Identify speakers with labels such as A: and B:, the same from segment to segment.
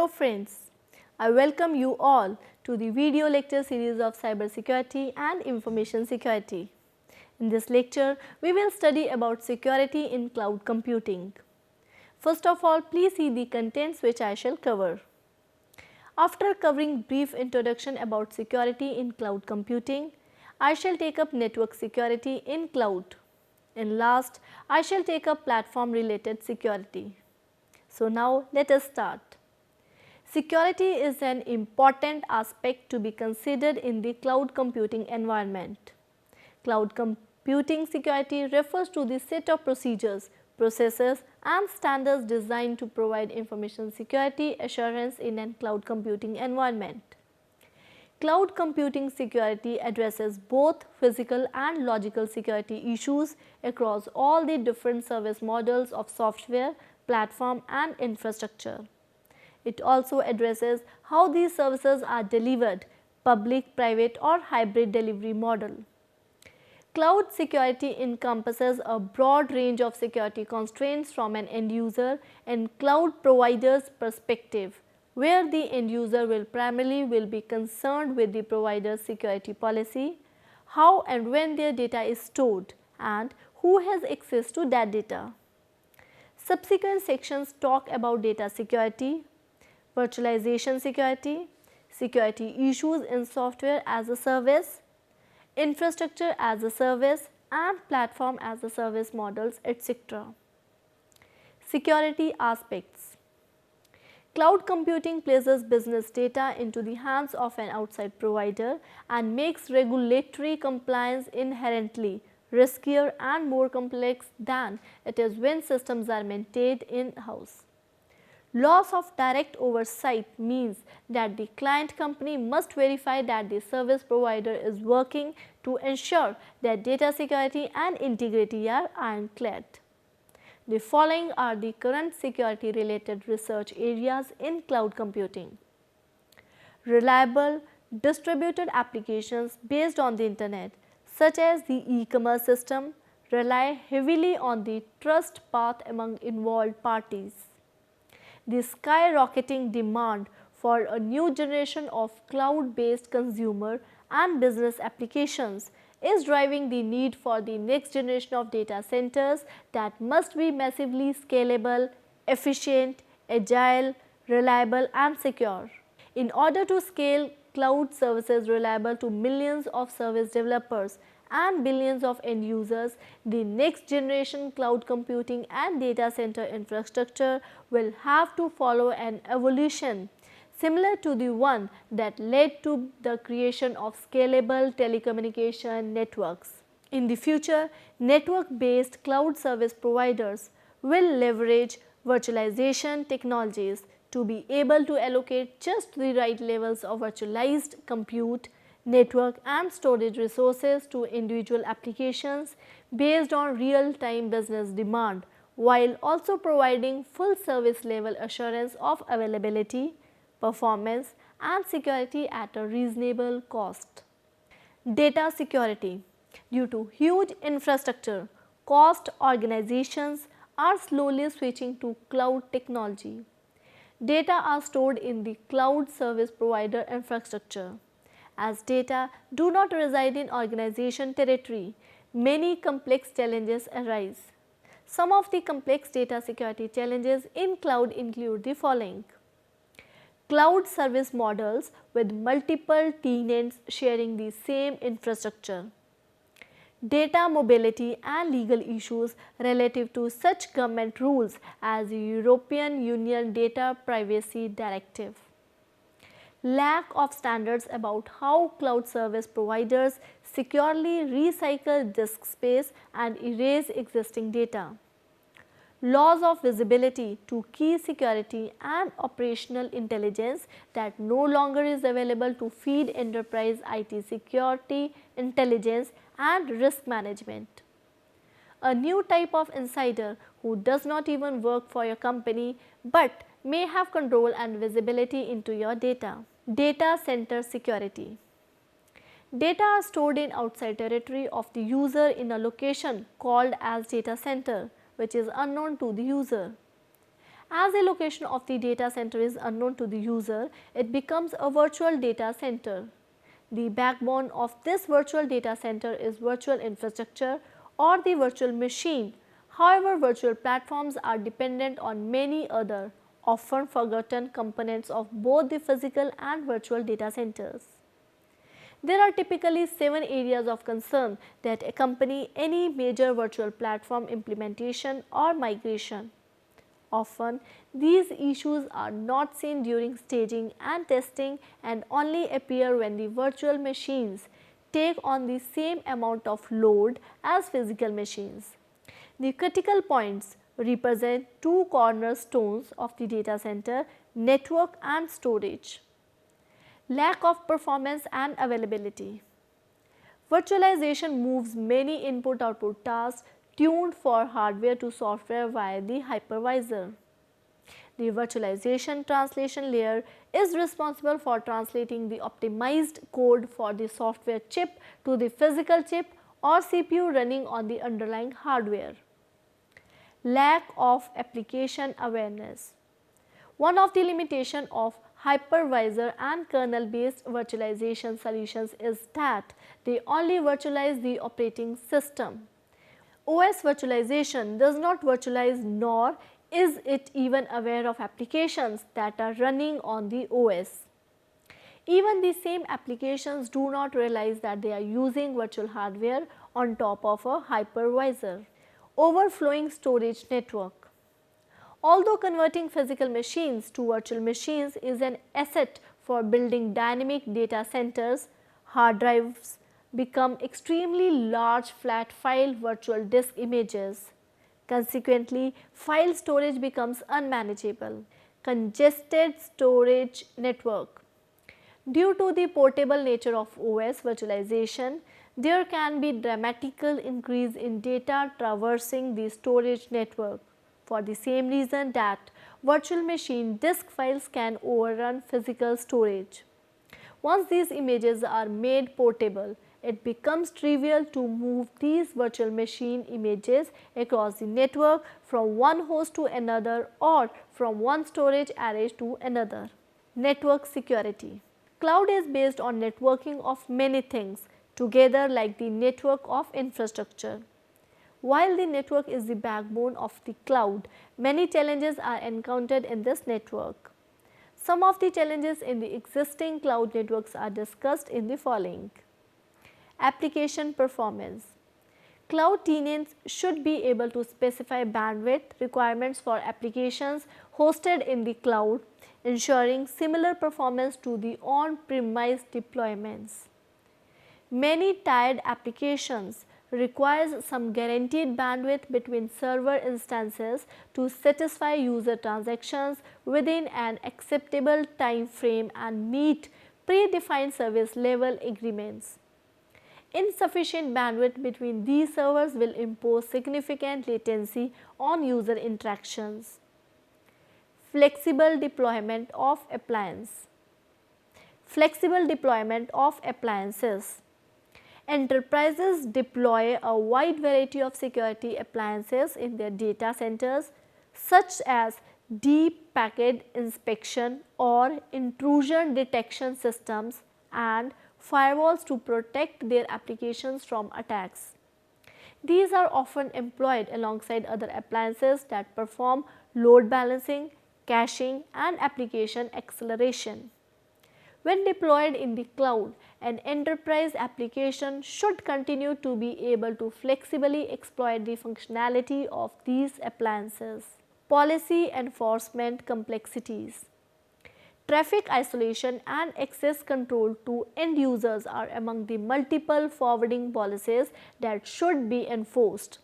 A: Hello friends, I welcome you all to the video lecture series of cybersecurity and information security. In this lecture, we will study about security in cloud computing. First of all, please see the contents which I shall cover. After covering brief introduction about security in cloud computing, I shall take up network security in cloud. And last, I shall take up platform related security. So now let us start. Security is an important aspect to be considered in the cloud computing environment. Cloud computing security refers to the set of procedures, processes and standards designed to provide information security assurance in a cloud computing environment. Cloud computing security addresses both physical and logical security issues across all the different service models of software, platform and infrastructure. It also addresses how these services are delivered, public, private or hybrid delivery model. Cloud security encompasses a broad range of security constraints from an end user and cloud provider's perspective, where the end user will primarily be concerned with the provider's security policy, how and when their data is stored and who has access to that data. Subsequent sections talk about data security, virtualization security, security issues in software as a service, infrastructure as a service and platform as a service models, etc. Security aspects. Cloud computing places business data into the hands of an outside provider and makes regulatory compliance inherently riskier and more complex than it is when systems are maintained in-house. Loss of direct oversight means that the client company must verify that the service provider is working to ensure that data security and integrity are ironclad. The following are the current security related research areas in cloud computing. Reliable distributed applications based on the internet such as the e-commerce system rely heavily on the trust path among involved parties. The skyrocketing demand for a new generation of cloud-based consumer and business applications is driving the need for the next generation of data centers that must be massively scalable, efficient, agile, reliable and secure. In order to scale cloud services reliable to millions of service developers and billions of end users, the next generation cloud computing and data center infrastructure will have to follow an evolution similar to the one that led to the creation of scalable telecommunication networks. In the future, network-based cloud service providers will leverage virtualization technologies to be able to allocate just the right levels of virtualized compute, network and storage resources to individual applications based on real-time business demand, while also providing full service level assurance of availability, performance and security at a reasonable cost. Data security. Due to huge infrastructure cost, organizations are slowly switching to cloud technology. Data are stored in the cloud service provider infrastructure. As data do not reside in organization territory, many complex challenges arise. Some of the complex data security challenges in cloud include the following. Cloud service models with multiple tenants sharing the same infrastructure. Data mobility and legal issues relative to such government rules as the European Union Data Privacy Directive. Lack of standards about how cloud service providers securely recycle disk space and erase existing data. Loss of visibility to key security and operational intelligence that no longer is available to feed enterprise IT security, intelligence and risk management. A new type of insider who does not even work for your company but may have control and visibility into your data. Data center security. Data are stored in outside territory of the user in a location called as data center, which is unknown to the user. As the location of the data center is unknown to the user, it becomes a virtual data center. The backbone of this virtual data center is virtual infrastructure or the virtual machine. However, virtual platforms are dependent on many other, often forgotten components of both the physical and virtual data centers. There are typically 7 areas of concern that accompany any major virtual platform implementation or migration. Often, these issues are not seen during staging and testing and only appear when the virtual machines take on the same amount of load as physical machines. The critical points represent two cornerstones of the data center: network and storage. Lack of performance and availability. Virtualization moves many input-output tasks tuned for hardware to software via the hypervisor. The virtualization translation layer is responsible for translating the optimized code for the software chip to the physical chip or CPU running on the underlying hardware. Lack of application awareness. One of the limitations of hypervisor and kernel based virtualization solutions is that they only virtualize the operating system. OS virtualization does not virtualize, nor is it even aware of applications that are running on the OS. Even the same applications do not realize that they are using virtual hardware on top of a hypervisor. Overflowing storage network. Although converting physical machines to virtual machines is an asset for building dynamic data centers, hard drives become extremely large flat file virtual disk images. Consequently, file storage becomes unmanageable. Congested storage network. Due to the portable nature of OS virtualization, there can be dramatical increase in data traversing the storage network. For the same reason that virtual machine disk files can overrun physical storage. Once these images are made portable, it becomes trivial to move these virtual machine images across the network from one host to another or from one storage array to another. Network security. Cloud is based on networking of many things together like the network of infrastructure. While the network is the backbone of the cloud, many challenges are encountered in this network. Some of the challenges in the existing cloud networks are discussed in the following. Application performance. Cloud tenants should be able to specify bandwidth requirements for applications hosted in the cloud, ensuring similar performance to the on-premise deployments. Many tied applications requires some guaranteed bandwidth between server instances to satisfy user transactions within an acceptable time frame and meet predefined service level agreements. Insufficient bandwidth between these servers will impose significant latency on user interactions. Flexible deployment of appliance. Flexible deployment of appliances. Enterprises deploy a wide variety of security appliances in their data centers, such as deep packet inspection or intrusion detection systems and firewalls to protect their applications from attacks. These are often employed alongside other appliances that perform load balancing, caching, and application acceleration. When deployed in the cloud, an enterprise application should continue to be able to flexibly exploit the functionality of these appliances. Policy enforcement complexities. Traffic isolation and access control to end users are among the multiple forwarding policies that should be enforced.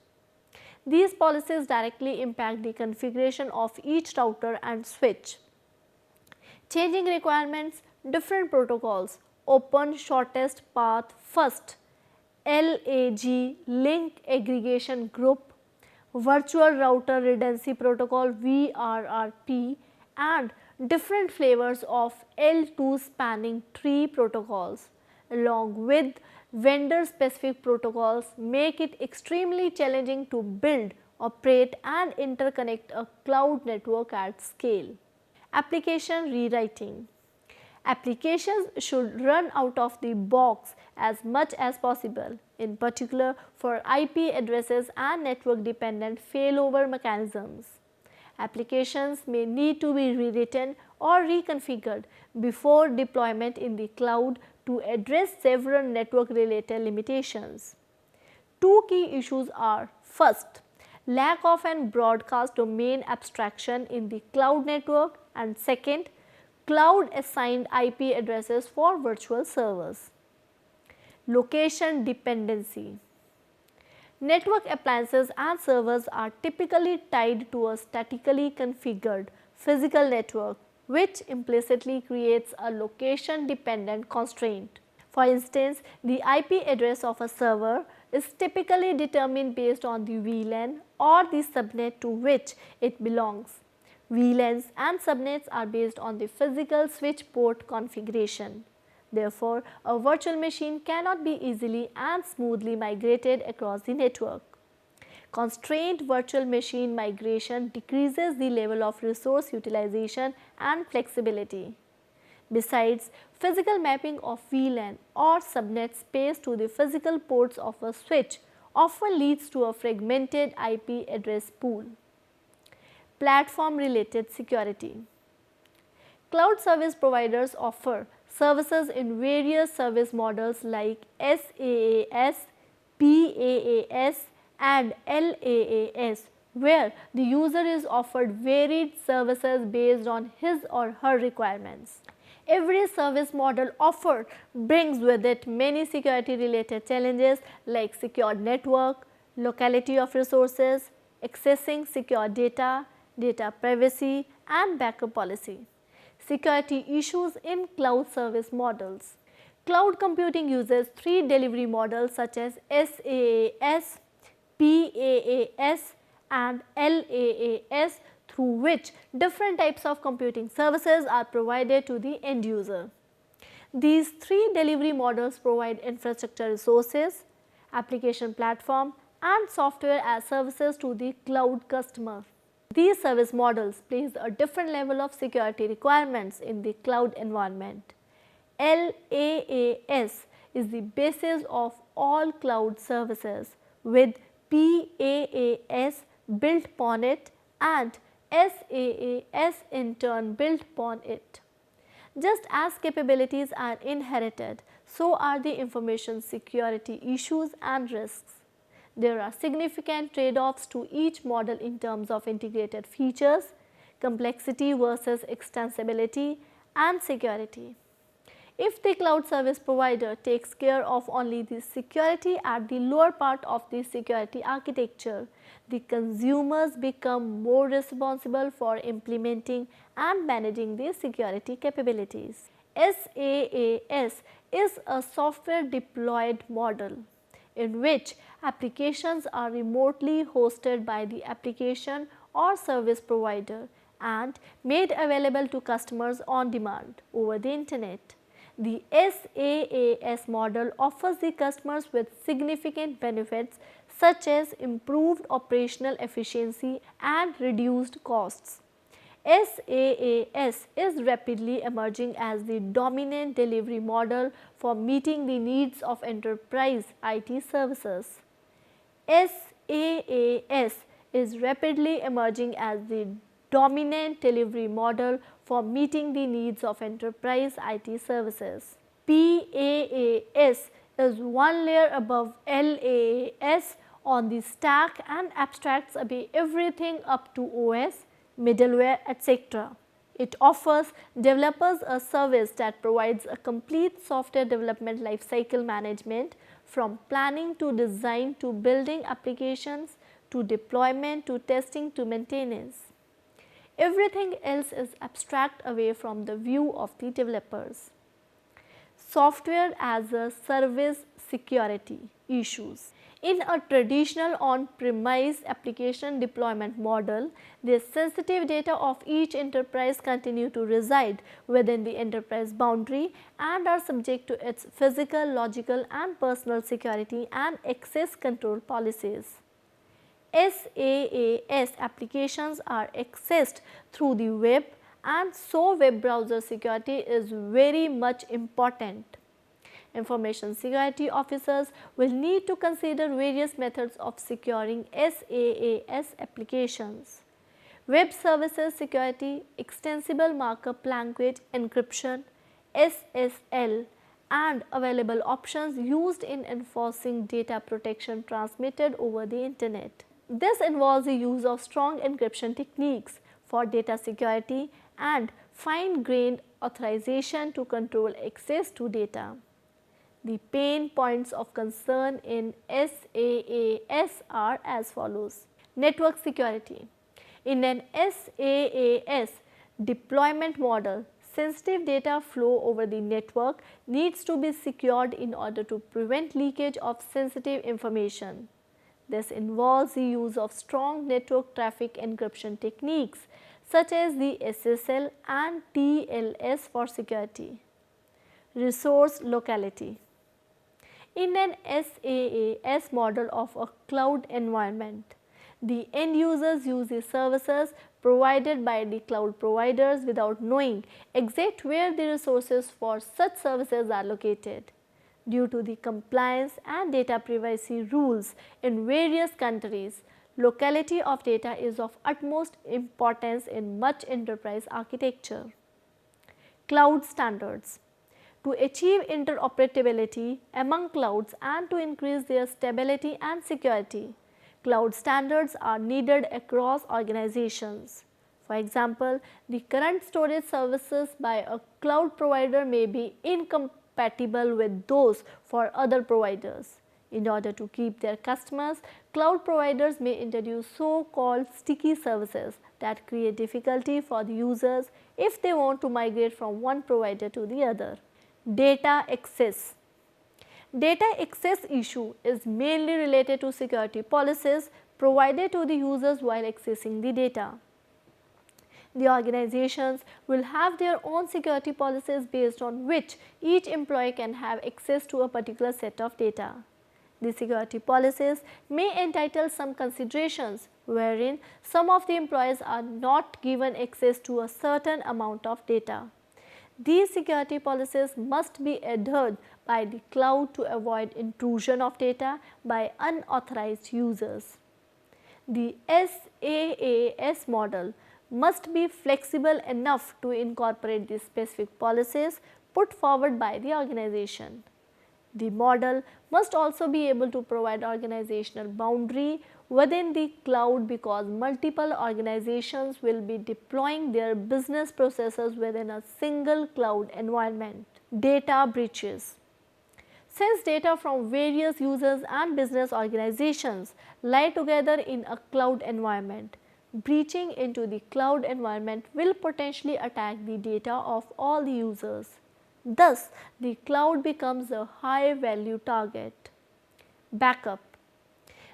A: These policies directly impact the configuration of each router and switch. Changing requirements, different protocols, open shortest path first, LAG link aggregation group, virtual router redundancy protocol VRRP, and different flavors of L2 spanning tree protocols along with vendor specific protocols make it extremely challenging to build operate and interconnect a cloud network at scale. Application rewriting. Applications should run out of the box as much as possible, in particular for IP addresses and network dependent failover mechanisms. Applications may need to be rewritten or reconfigured before deployment in the cloud to address several network related limitations. Two key issues are: first, lack of an broadcast domain abstraction in the cloud network, and second, cloud assigned IP addresses for virtual servers. Location dependency. Network appliances and servers are typically tied to a statically configured physical network, which implicitly creates a location dependent constraint. For instance, the IP address of a server is typically determined based on the VLAN or the subnet to which it belongs. VLANs and subnets are based on the physical switch port configuration. Therefore, a virtual machine cannot be easily and smoothly migrated across the network. Constrained virtual machine migration decreases the level of resource utilization and flexibility. Besides, physical mapping of VLAN or subnet space to the physical ports of a switch often leads to a fragmented IP address pool. Platform related security. Cloud service providers offer services in various service models like SaaS, PaaS and LaaS, where the user is offered varied services based on his or her requirements. Every service model offered brings with it many security related challenges like secured network, locality of resources, accessing secure data, data privacy and backup policy. Security issues in cloud service models. Cloud computing uses three delivery models such as SaaS, PaaS and LaaS, through which different types of computing services are provided to the end user. These three delivery models provide infrastructure resources, application platform and software as services to the cloud customer. These service models place a different level of security requirements in the cloud environment. LaaS is the basis of all cloud services, with PaaS built upon it and SaaS in turn built upon it. Just as capabilities are inherited, so are the information security issues and risks. There are significant trade-offs to each model in terms of integrated features, complexity versus extensibility and security. If the cloud service provider takes care of only the security at the lower part of the security architecture, the consumers become more responsible for implementing and managing the security capabilities. SaaS is a software deployed model in which applications are remotely hosted by the application or service provider and made available to customers on demand over the internet. The SaaS model offers the customers with significant benefits such as improved operational efficiency and reduced costs. SaaS is rapidly emerging as the dominant delivery model for meeting the needs of enterprise IT services. SaaS is rapidly emerging as the dominant delivery model for meeting the needs of enterprise IT services. PaaS is one layer above LaaS on the stack and abstracts away everything up to OS, middleware, etc. It offers developers a service that provides a complete software development lifecycle management, from planning to design to building applications to deployment to testing to maintenance. Everything else is abstract away from the view of the developers. Software as a service security issues. In a traditional on-premise application deployment model, the sensitive data of each enterprise continue to reside within the enterprise boundary and are subject to its physical, logical and personal security and access control policies. SaaS applications are accessed through the web, and so web browser security is very much important. Information security officers will need to consider various methods of securing SaaS applications. Web Services Security, Extensible Markup Language Encryption (SSL), and available options used in enforcing data protection transmitted over the internet. This involves the use of strong encryption techniques for data security and fine-grained authorization to control access to data. The pain points of concern in SaaS are as follows. Network security. In an SaaS deployment model, sensitive data flow over the network needs to be secured in order to prevent leakage of sensitive information. This involves the use of strong network traffic encryption techniques such as the SSL and TLS for security. Resource locality. In an SaaS model of a cloud environment, the end users use the services provided by the cloud providers without knowing exact where the resources for such services are located. Due to the compliance and data privacy rules in various countries, locality of data is of utmost importance in much enterprise architecture. Cloud standards. To achieve interoperability among clouds and to increase their stability and security, cloud standards are needed across organizations. For example, the current storage services by a cloud provider may be incompatible with those for other providers. In order to keep their customers, cloud providers may introduce so-called sticky services that create difficulty for the users if they want to migrate from one provider to the other. Data access. Data access issue is mainly related to security policies provided to the users while accessing the data. The organizations will have their own security policies based on which each employee can have access to a particular set of data. The security policies may entitle some considerations wherein some of the employees are not given access to a certain amount of data. These security policies must be adhered by the cloud to avoid intrusion of data by unauthorized users. The SaaS model must be flexible enough to incorporate the specific policies put forward by the organization. The model must also be able to provide organizational boundary within the cloud because multiple organizations will be deploying their business processes within a single cloud environment. Data breaches. Since data from various users and business organizations lie together in a cloud environment, breaching into the cloud environment will potentially attack the data of all the users. Thus, the cloud becomes a high value target. Backup.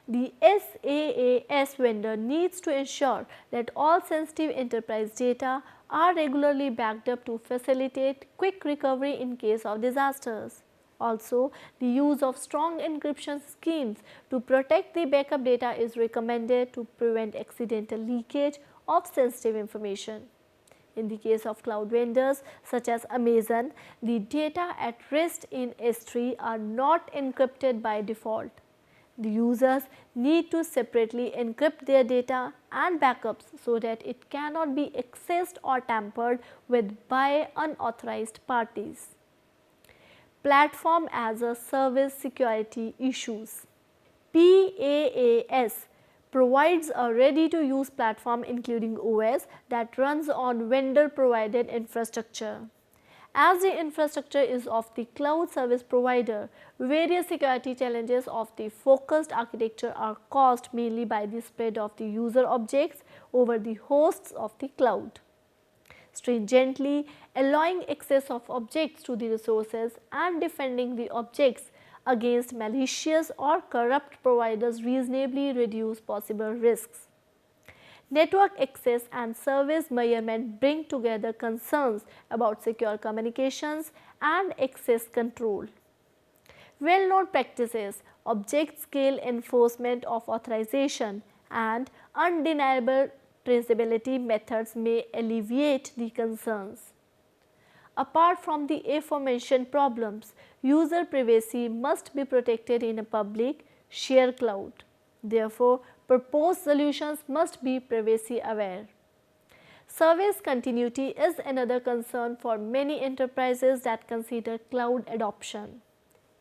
A: The SaaS vendor needs to ensure that all sensitive enterprise data are regularly backed up to facilitate quick recovery in case of disasters. Also, the use of strong encryption schemes to protect the backup data is recommended to prevent accidental leakage of sensitive information. In the case of cloud vendors such as Amazon, the data at rest in S3 are not encrypted by default. The users need to separately encrypt their data and backups so that it cannot be accessed or tampered with by unauthorized parties. Platform as a service security issues. PaaS provides a ready-to-use platform including OS that runs on vendor-provided infrastructure. As the infrastructure is of the cloud service provider, various security challenges of the focused architecture are caused mainly by the spread of the user objects over the hosts of the cloud. Stringently allowing access of objects to the resources and defending the objects against malicious or corrupt providers reasonably reduce possible risks. Network access and service measurement bring together concerns about secure communications and access control. Well-known practices, object scale enforcement of authorization and undeniable traceability methods may alleviate the concerns. Apart from the aforementioned problems, user privacy must be protected in a public, shared cloud. Therefore, proposed solutions must be privacy aware. Service continuity is another concern for many enterprises that consider cloud adoption.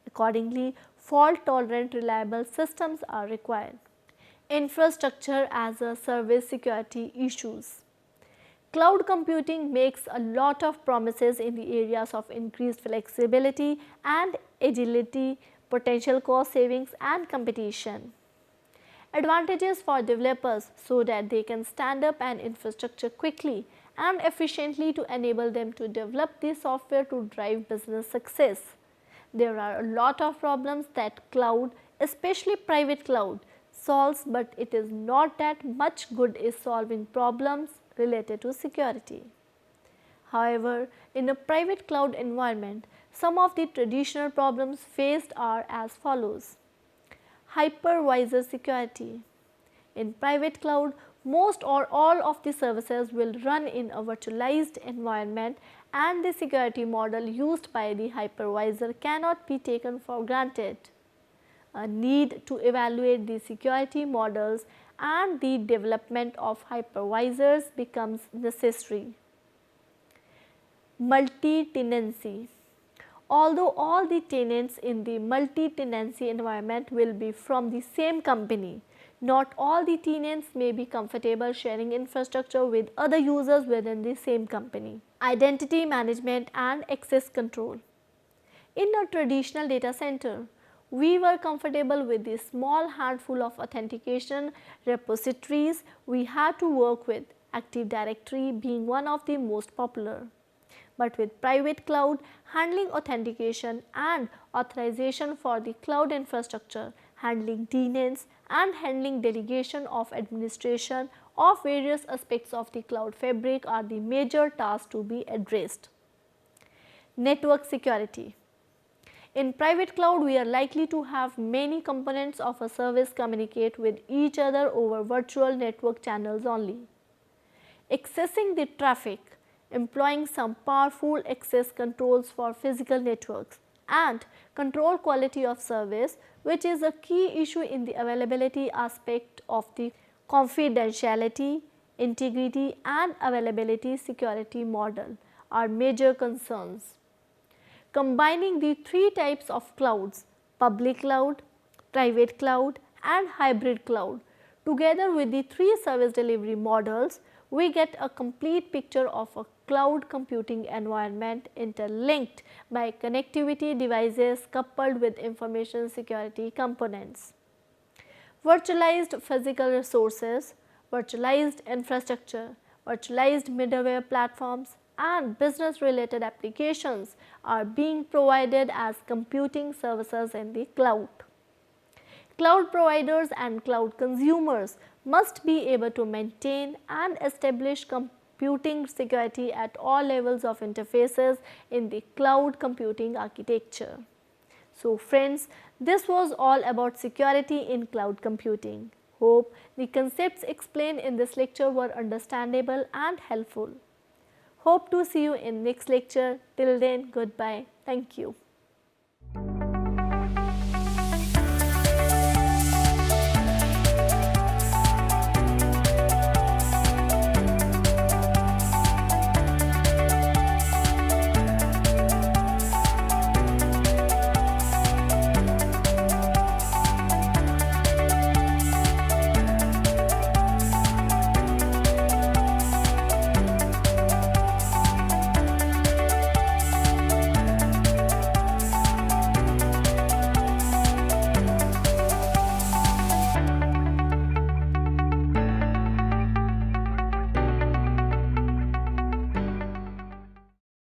A: Accordingly, fault-tolerant reliable systems are required. Infrastructure as a service security issues. Cloud computing makes a lot of promises in the areas of increased flexibility and agility, potential cost savings and competition. Advantages for developers so that they can stand up an infrastructure quickly and efficiently to enable them to develop the software to drive business success. There are a lot of problems that cloud, especially private cloud, solves, but it is not that much good is solving problems related to security. However, in a private cloud environment, some of the traditional problems faced are as follows. Hypervisor security. In private cloud, most or all of the services will run in a virtualized environment and the security model used by the hypervisor cannot be taken for granted. A need to evaluate the security models and the development of hypervisors becomes necessary. Multi-tenancy. Although all the tenants in the multi-tenancy environment will be from the same company, not all the tenants may be comfortable sharing infrastructure with other users within the same company. Identity management and access control. In a traditional data center, we were comfortable with the small handful of authentication repositories we had to work with, Active Directory being one of the most popular. But with private cloud, handling authentication and authorization for the cloud infrastructure, handling tenants and handling delegation of administration of various aspects of the cloud fabric are the major tasks to be addressed. Network security. In private cloud, we are likely to have many components of a service communicate with each other over virtual network channels only. Accessing the traffic, employing some powerful access controls for physical networks, and control quality of service, which is a key issue in the availability aspect of the confidentiality, integrity and availability security model are major concerns. Combining the three types of clouds, public cloud, private cloud and hybrid cloud, together with the three service delivery models, we get a complete picture of a cloud computing environment interlinked by connectivity devices coupled with information security components. Virtualized physical resources, virtualized infrastructure, virtualized middleware platforms and business related applications are being provided as computing services in the cloud. Cloud providers and cloud consumers must be able to maintain and establish computing security at all levels of interfaces in the cloud computing architecture. So friends, this was all about security in cloud computing. Hope the concepts explained in this lecture were understandable and helpful. Hope to see you in next lecture. Till then, goodbye. Thank you.